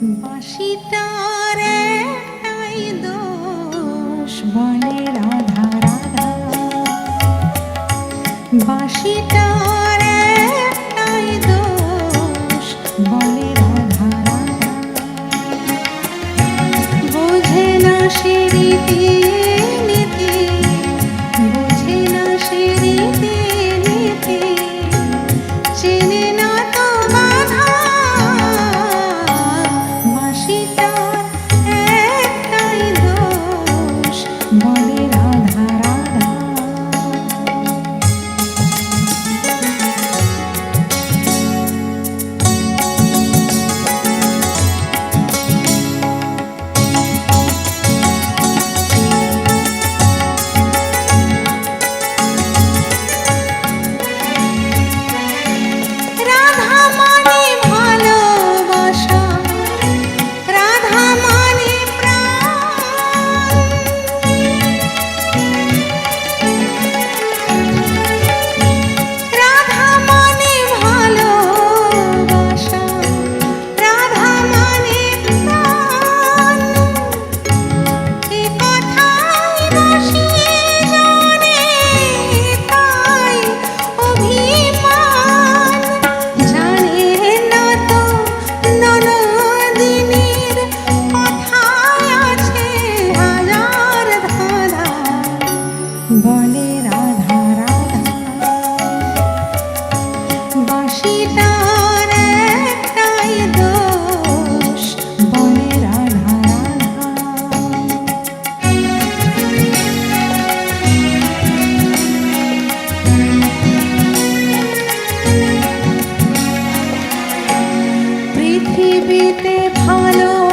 বাঁশিটার একটাই দোষ বলে রাধা রাধা, বাঁশিটার একটাই দোষ বলে রাধা রাধা, বোঝে না সে রীতি নীতি, বোঝে না সে রীতি নীতি, চেনে না তো বাধা, বাঁশিটার একটাই দোষ বলে রাধা রাধা। বলে রাধা রাধা, বাঁশিটার একটাই দোষ বলে রাধা রাধা। পৃথিবীতে ভালো